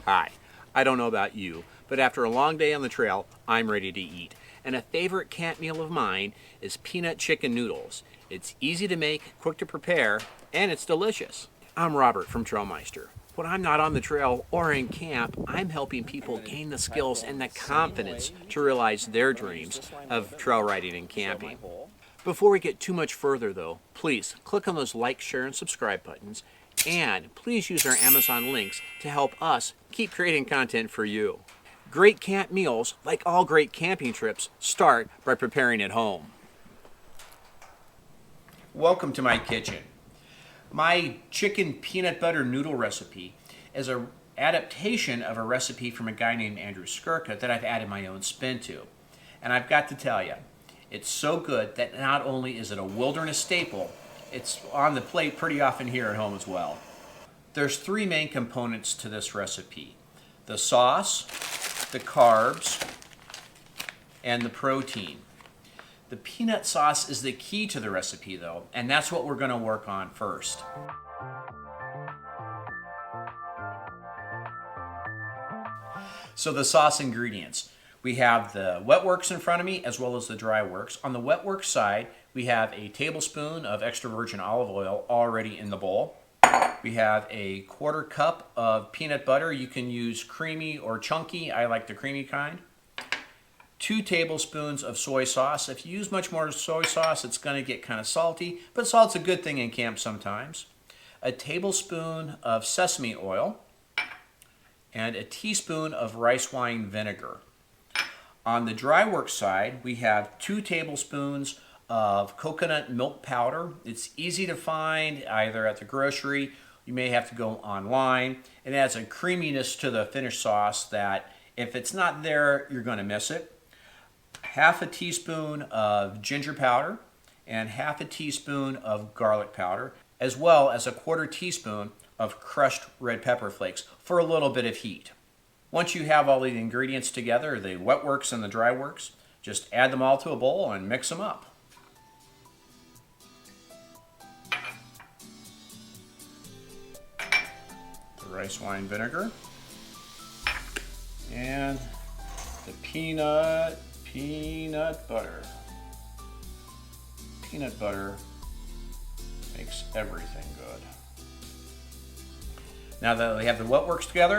Hi, I don't know about you, but after a long day on the trail, I'm ready to eat. And a favorite camp meal of mine is peanut chicken noodles. It's easy to make, quick to prepare, and it's delicious. I'm Robert from Trailmeister. When I'm not on the trail or in camp, I'm helping people gain the skills and the confidence to realize their dreams of trail riding and camping. Before we get too much further though, please click on those like, share, and subscribe buttons, and please use our Amazon links to help us keep creating content for you. Great camp meals, like all great camping trips, start by preparing at home. Welcome to my kitchen. My chicken peanut butter noodle recipe is an adaptation of a recipe from a guy named Andrew Skirka that I've added my own spin to. And I've got to tell you, it's so good that not only is it a wilderness staple, it's on the plate pretty often here at home as well. There's three main components to this recipe: the sauce, the carbs, and the protein. The peanut sauce is the key to the recipe though, and that's what we're going to work on first. So the sauce ingredients. We have the wet works in front of me as well as the dry works. On the wet works side, we have a tablespoon of extra virgin olive oil already in the bowl. We have a 1/4 cup of peanut butter. You can use creamy or chunky. I like the creamy kind. 2 tablespoons of soy sauce. If you use much more soy sauce, it's going to get kind of salty, but salt's a good thing in camp sometimes. A tablespoon of sesame oil and a teaspoon of rice wine vinegar. On the dry work side, we have 2 tablespoons of coconut milk powder. It's easy to find either at the grocery. You may have to go online. It adds a creaminess to the finished sauce that if it's not there, you're going to miss it. 1/2 teaspoon of ginger powder and 1/2 teaspoon of garlic powder, as well as a 1/4 teaspoon of crushed red pepper flakes for a little bit of heat. Once you have all the ingredients together, the wet works and the dry works, just add them all to a bowl and mix them up. The rice wine vinegar and the peanut butter. Peanut butter makes everything good. Now that we have the wet works together,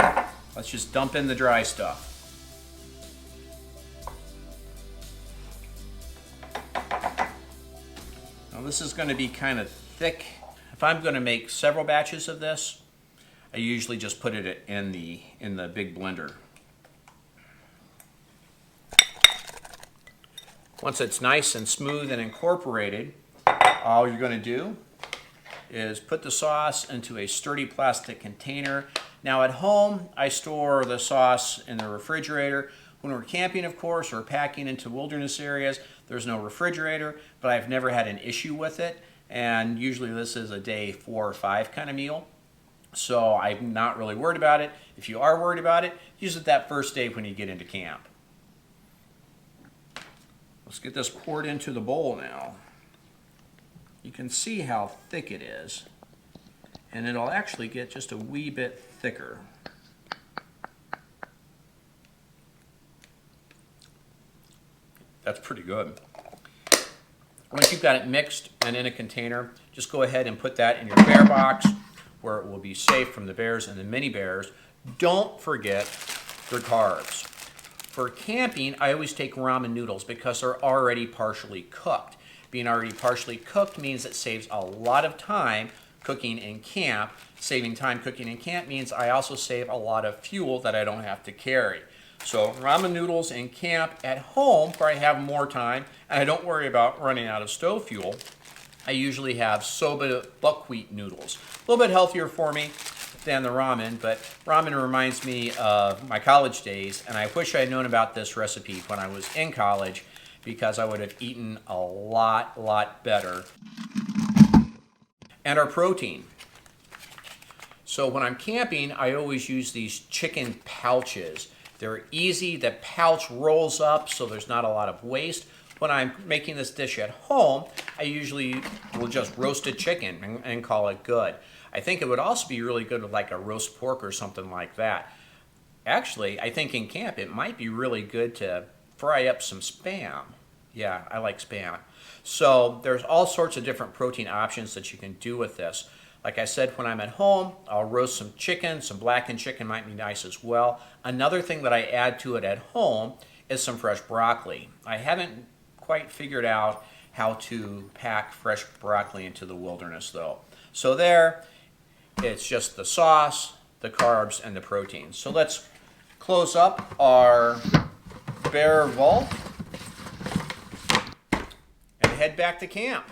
let's just dump in the dry stuff. Now this is going to be kind of thick. If I'm going to make several batches of this, I usually just put it in the big blender. Once it's nice and smooth and incorporated, all you're going to do is put the sauce into a sturdy plastic container. Now at home, I store the sauce in the refrigerator. When we're camping, of course, or packing into wilderness areas, there's no refrigerator, but I've never had an issue with it. And usually this is a day 4 or 5 kind of meal. So I'm not really worried about it. If you are worried about it, use it that first day when you get into camp. Let's get this poured into the bowl now. You can see how thick it is, and it'll actually get just a wee bit thicker. That's pretty good. Once you've got it mixed and in a container, just go ahead and put that in your bear box where it will be safe from the bears and the mini bears. Don't forget your carbs. For camping, I always take ramen noodles because they're already partially cooked. Being already partially cooked means it saves a lot of time cooking in camp. Saving time cooking in camp means I also save a lot of fuel that I don't have to carry. So ramen noodles in camp. At home, where I have more time and I don't worry about running out of stove fuel, I usually have soba buckwheat noodles. A little bit healthier for me than the ramen, but ramen reminds me of my college days, and I wish I had known about this recipe when I was in college because I would have eaten a lot better. And our protein. So when I'm camping, I always use these chicken pouches. They're easy, the pouch rolls up so there's not a lot of waste. When I'm making this dish at home, I usually will just roast a chicken and call it good. I think it would also be really good with like a roast pork or something like that. Actually, I think in camp it might be really good to fry up some Spam. Yeah, I like Spam. So there's all sorts of different protein options that you can do with this. Like I said, when I'm at home, I'll roast some chicken. Some blackened chicken might be nice as well. Another thing that I add to it at home is some fresh broccoli. I haven't quite figured out how to pack fresh broccoli into the wilderness though. So there, it's just the sauce, the carbs, and the protein. So let's close up our bare vault and head back to camp.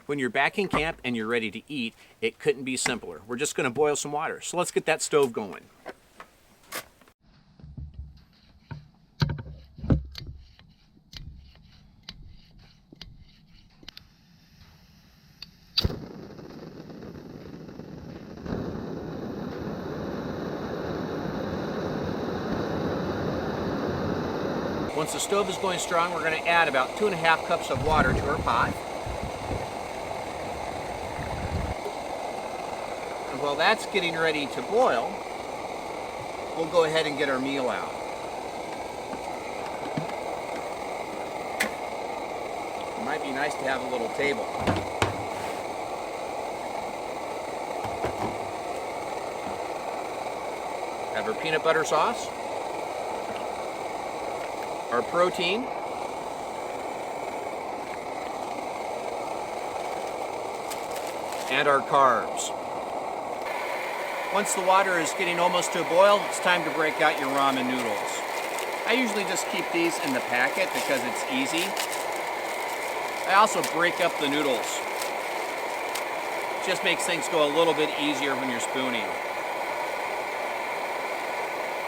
When you're back in camp and you're ready to eat, it couldn't be simpler. We're just going to boil some water. So let's get that stove going. Once the stove is going strong, we're going to add about 2.5 cups of water to our pot. And while that's getting ready to boil, we'll go ahead and get our meal out. It might be nice to have a little table. Have our peanut butter sauce, our protein, and our carbs. Once the water is getting almost to a boil, it's time to break out your ramen noodles. I usually just keep these in the packet because it's easy. I also break up the noodles. It just makes things go a little bit easier when you're spooning.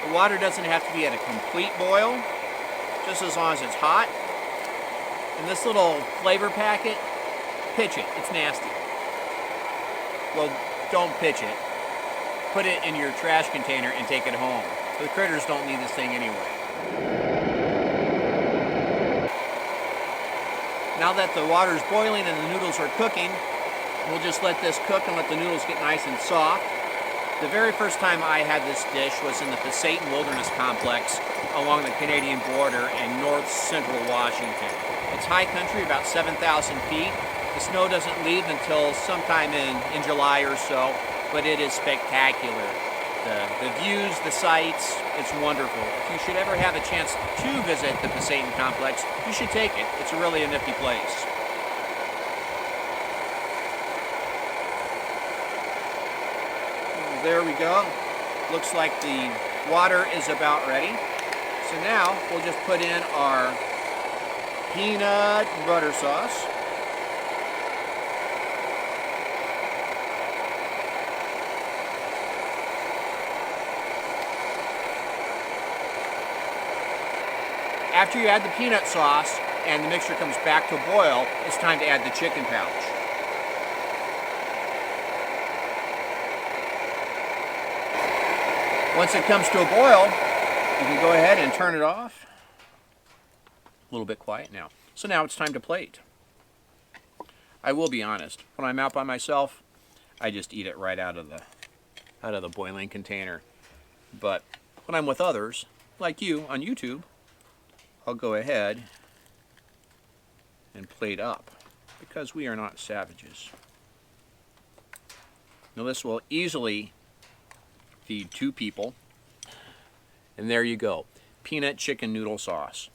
The water doesn't have to be at a complete boil, just as long as it's hot. And this little flavor packet, pitch it, it's nasty. Well, don't pitch it. Put it in your trash container and take it home. The critters don't need this thing anyway. Now that the water is boiling and the noodles are cooking, we'll just let this cook and let the noodles get nice and soft. The very first time I had this dish was in the Pasayten Wilderness Complex along the Canadian border in north central Washington. It's high country, about 7,000 feet. The snow doesn't leave until sometime in July or so, but it is spectacular. The views, the sights, it's wonderful. If you should ever have a chance to visit the Pasayten Complex, you should take it. It's really a nifty place. There we go. Looks like the water is about ready. So now we'll just put in our peanut butter sauce. After you add the peanut sauce and the mixture comes back to a boil, it's time to add the chicken pouch. Once it comes to a boil, you can go ahead and turn it off. A little bit quiet now. So now it's time to plate. I will be honest, when I'm out by myself, I just eat it right out of the boiling container. But when I'm with others, like you on YouTube, I'll go ahead and plate up because we are not savages. Now this will easily feed 2 people. And there you go. Peanut chicken noodle sauce.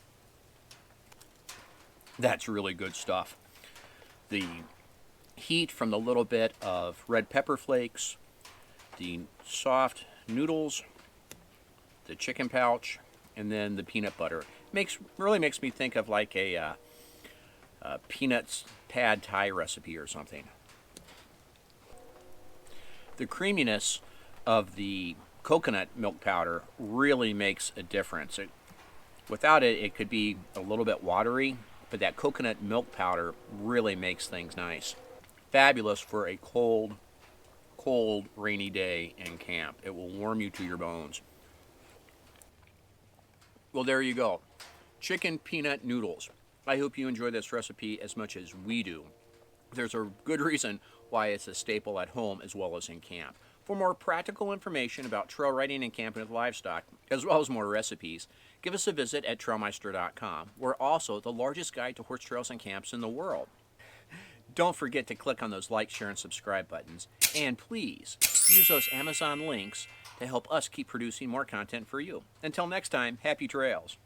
That's really good stuff. The heat from the little bit of red pepper flakes, the soft noodles, the chicken pouch, and then the peanut butter. Really makes me think of like a peanuts pad thai recipe or something. The creaminess of the coconut milk powder really makes a difference. Without it, it could be a little bit watery, but that coconut milk powder really makes things nice. Fabulous for a cold, rainy day in camp. It will warm you to your bones. Well, there you go. Chicken peanut noodles. I hope you enjoy this recipe as much as we do. There's a good reason why it's a staple at home as well as in camp. For more practical information about trail riding and camping with livestock, as well as more recipes, give us a visit at trailmeister.com. We're also the largest guide to horse trails and camps in the world. Don't forget to click on those like, share, and subscribe buttons. And please use those Amazon links to help us keep producing more content for you. Until next time, happy trails.